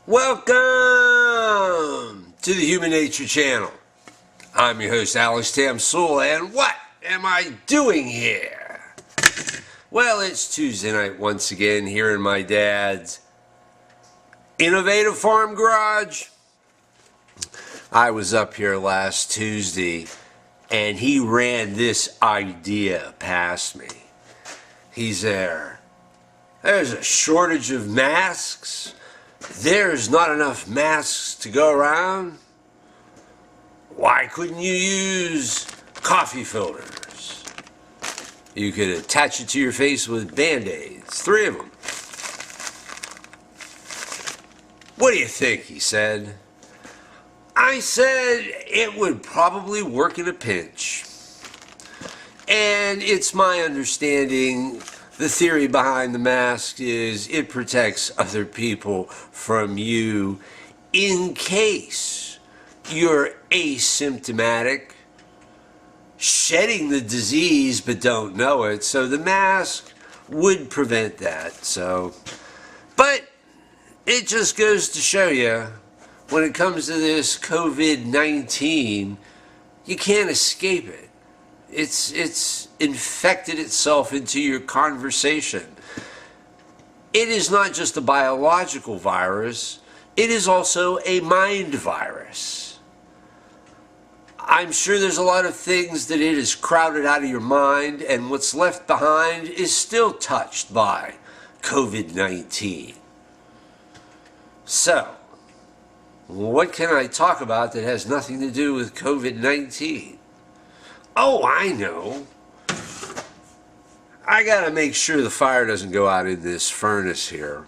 Welcome to the Human Nature Channel. I'm your host, Alex Tamsul, and what am I doing here? Well, it's Tuesday night once again here in my dad's innovative farm garage. I was up here last Tuesday, and he ran this idea past me. He's there. There's a shortage of masks. There's not enough masks to go around. Why couldn't you use coffee filters? You could attach it to your face with Band-Aids, 3 of them. What do you think, he said. I said it would probably work in a pinch. And it's my understanding the theory behind the mask is it protects other people from you in case you're asymptomatic, shedding the disease but don't know it. So the mask would prevent that. But it just goes to show you, when it comes to this COVID-19, you can't escape it. It's infected itself into your conversation. It is not just a biological virus, it is also a mind virus. I'm sure there's a lot of things that it has crowded out of your mind, and what's left behind is still touched by COVID-19. So, what can I talk about that has nothing to do with COVID-19? Oh, I know. I gotta make sure the fire doesn't go out in this furnace here.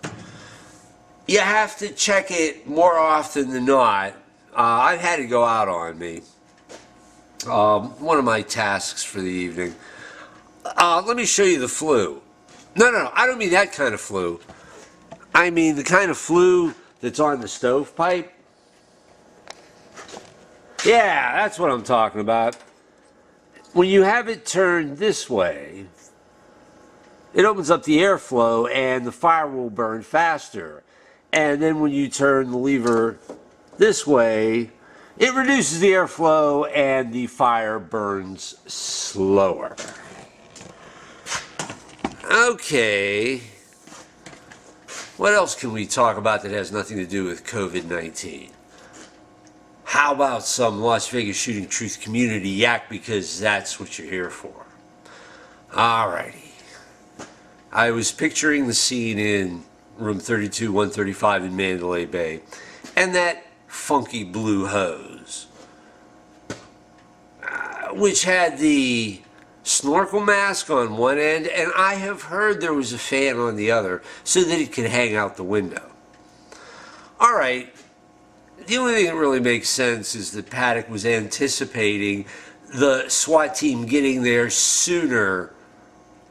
You have to check it more often than not. I've had it go out on me. One of my tasks for the evening. Let me show you the flue. No, I don't mean that kind of flue. I mean the kind of flue that's on the stovepipe. Yeah, that's what I'm talking about. When you have it turned this way, it opens up the airflow and the fire will burn faster. And then when you turn the lever this way, it reduces the airflow and the fire burns slower. Okay. What else can we talk about that has nothing to do with COVID-19? How about some Las Vegas Shooting Truth community yak, because that's what you're here for. Alrighty. I was picturing the scene in room 32, 135 in Mandalay Bay, and that funky blue hose, which had the snorkel mask on one end, and I have heard there was a fan on the other so that it could hang out the window. Alright. The only thing that really makes sense is that Paddock was anticipating the SWAT team getting there sooner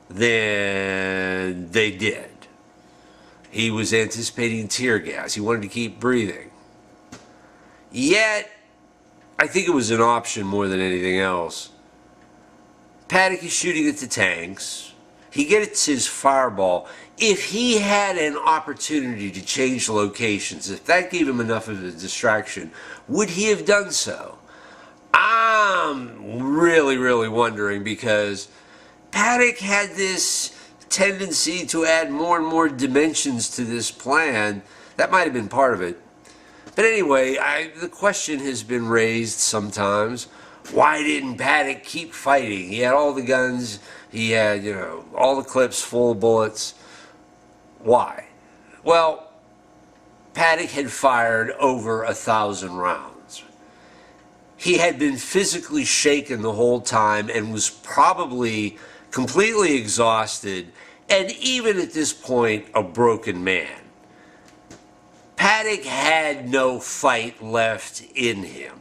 than they did. He was anticipating tear gas. He wanted to keep breathing. Yet, I think it was an option more than anything else. Paddock is shooting at the tanks. He gets his fireball. If he had an opportunity to change locations, if that gave him enough of a distraction, would he have done so? I'm really wondering, because Paddock had this tendency to add more and more dimensions to this plan. That might have been part of it. But anyway, the question has been raised sometimes. Why didn't Paddock keep fighting? He had all the guns. He had, all the clips full of bullets. Why? Well, Paddock had fired over 1,000 rounds. He had been physically shaken the whole time and was probably completely exhausted, and even at this point, a broken man. Paddock had no fight left in him.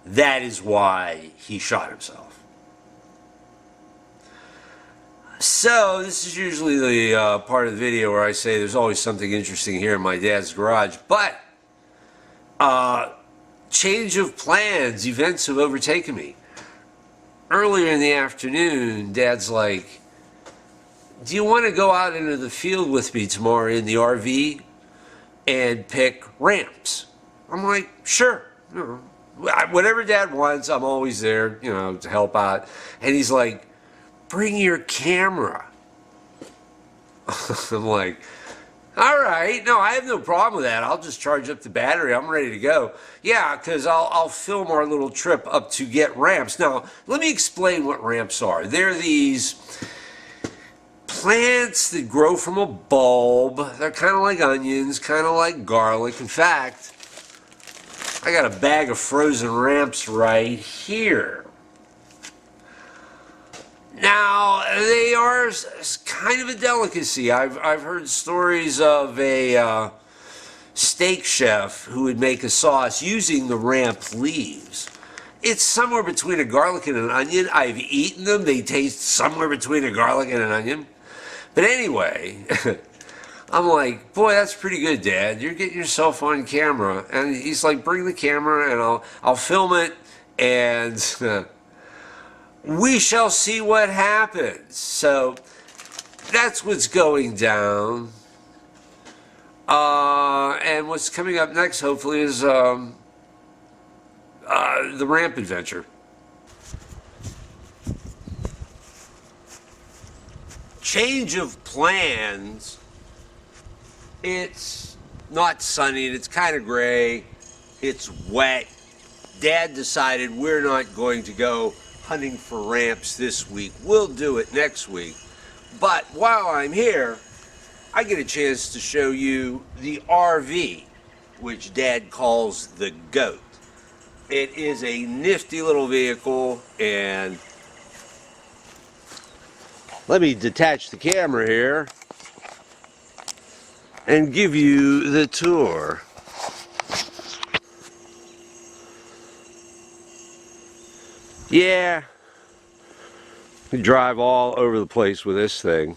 That is why he shot himself. So, this is usually the part of the video where I say there's always something interesting here in my dad's garage, but change of plans, events have overtaken me. Earlier in the afternoon, Dad's like, do you want to go out into the field with me tomorrow in the RV? and pick ramps. I'm like, sure. Whatever Dad wants, I'm always there, to help out. And he's like, bring your camera. I'm like, all right, no, I have no problem with that. I'll just charge up the battery. I'm ready to go. Yeah, because I'll film our little trip up to get ramps. Now, let me explain what ramps are. They're these plants that grow from a bulb. They're kind of like onions, kind of like garlic. In fact, I got a bag of frozen ramps right here. Now, they are kind of a delicacy. I've heard stories of a steak chef who would make a sauce using the ramp leaves. It's somewhere between a garlic and an onion. I've eaten them. They taste somewhere between a garlic and an onion. But anyway, I'm like, boy, that's pretty good, Dad. You're getting yourself on camera. And he's like, bring the camera and I'll film it and we shall see what happens. So that's what's going down. And what's coming up next, hopefully, is the ramp adventure. Change of plans. It's not sunny and it's kind of gray. It's wet. Dad decided we're not going to go hunting for ramps this week. We'll do it next week. But while I'm here, I get a chance to show you the RV, which Dad calls the GOAT. It is a nifty little vehicle, and let me detach the camera here and give you the tour. Yeah, you drive all over the place with this thing.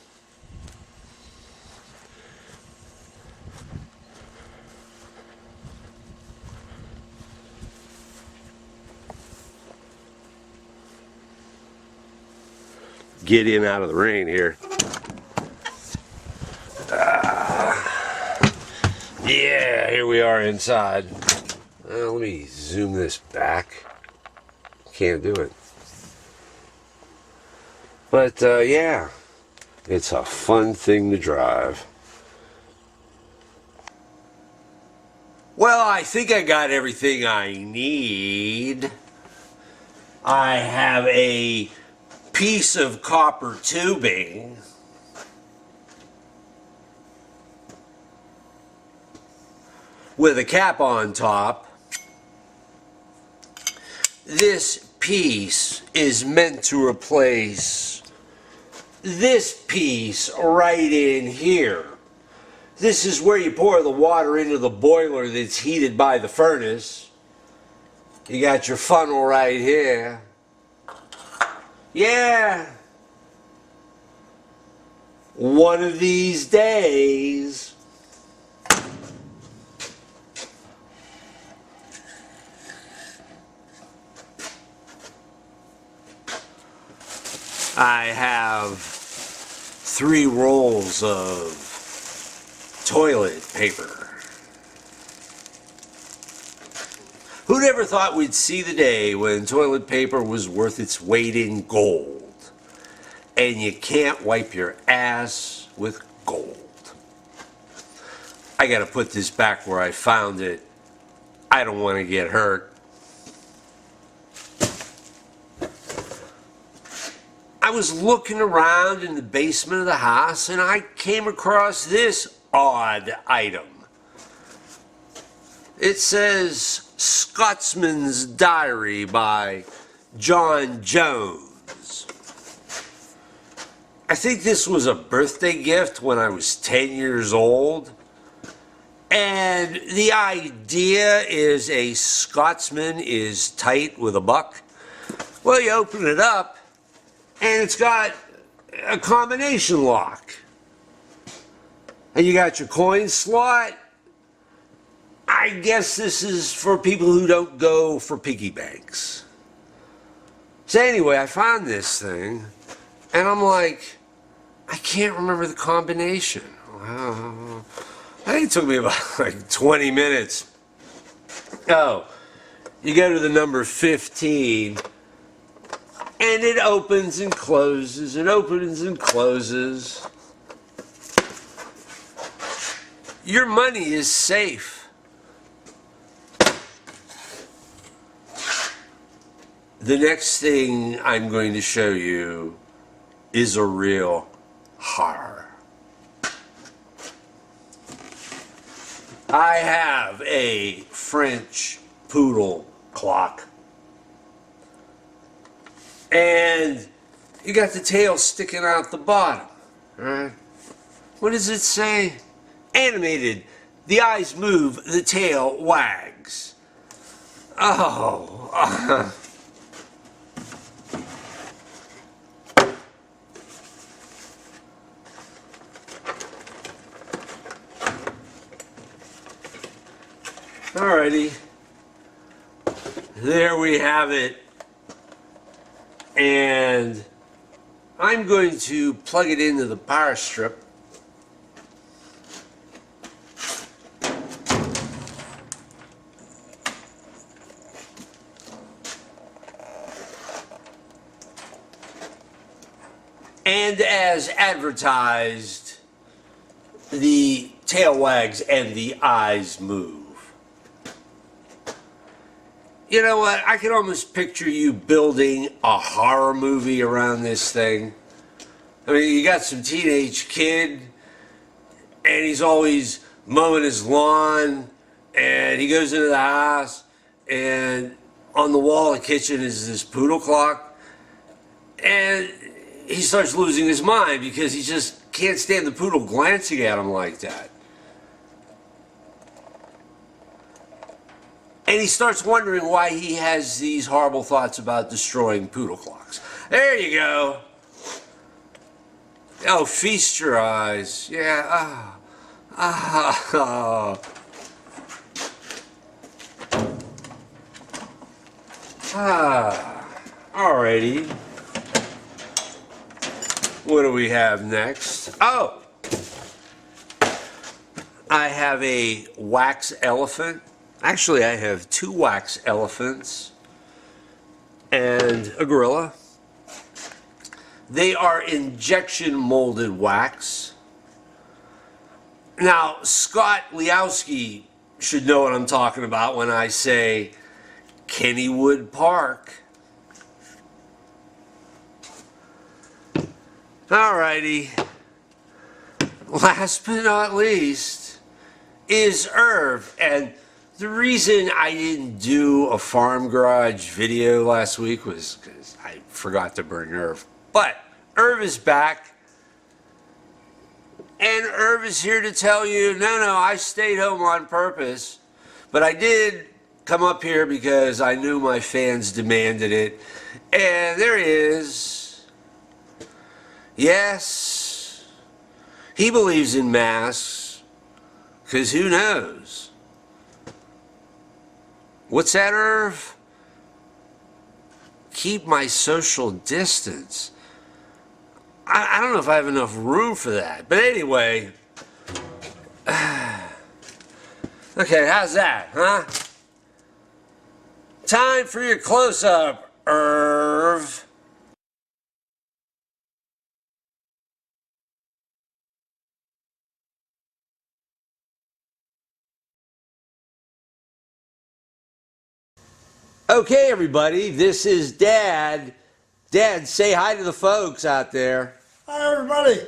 Get in out of the rain here. Yeah, here we are inside. Let me zoom this back. Can't do it. But yeah, it's a fun thing to drive. Well, I think I got everything I need. I have a piece of copper tubing. With a cap on top. This piece is meant to replace this piece right in here. This is where you pour the water into the boiler that's heated by the furnace. You got your funnel right here. Yeah. One of these days, I have 3 rolls of toilet paper. Who'd ever thought we'd see the day when toilet paper was worth its weight in gold? And you can't wipe your ass with gold. I gotta put this back where I found it. I don't want to get hurt. I was looking around in the basement of the house and I came across this odd item. It says Scotsman's Diary by John Jones. I think this was a birthday gift when I was 10 years old. And the idea is a Scotsman is tight with a buck. Well, you open it up and it's got a combination lock. And you got your coin slot. I guess this is for people who don't go for piggy banks. So anyway, I found this thing, and I'm like, I can't remember the combination. I think it took me about like 20 minutes. Oh, you go to the number 15, and it opens and closes, it opens and closes. Your money is safe. The next thing I'm going to show you is a real horror. I have a French poodle clock. And you got the tail sticking out the bottom. Right? What does it say? Animated. The eyes move, the tail wags. Oh. Alrighty, there we have it, and I'm going to plug it into the power strip. And as advertised, the tail wags and the eyes move. You know what? I can almost picture you building a horror movie around this thing. I mean, you got some teenage kid, and he's always mowing his lawn, and he goes into the house, and on the wall of the kitchen is this poodle clock, and he starts losing his mind because he just can't stand the poodle glancing at him like that. And he starts wondering why he has these horrible thoughts about destroying poodle clocks. There you go. Oh, feast your eyes. Yeah. Alrighty. What do we have next? Oh! I have a wax elephant. Actually, I have 2 wax elephants and a gorilla. They are injection molded wax. Now, Scott Liowski should know what I'm talking about when I say Kennywood Park. Alrighty. Last but not least is Irv. And the reason I didn't do a farm garage video last week was because I forgot to bring Irv. But Irv is back. And Irv is here to tell you, no, I stayed home on purpose. But I did come up here because I knew my fans demanded it. And there he is. Yes, he believes in masks. Because who knows? What's that, Irv? Keep my social distance. I don't know if I have enough room for that. But anyway. Okay, how's that, huh? Time for your close-up, Irv. Okay, everybody, this is Dad. Dad, say hi to the folks out there. Hi, everybody.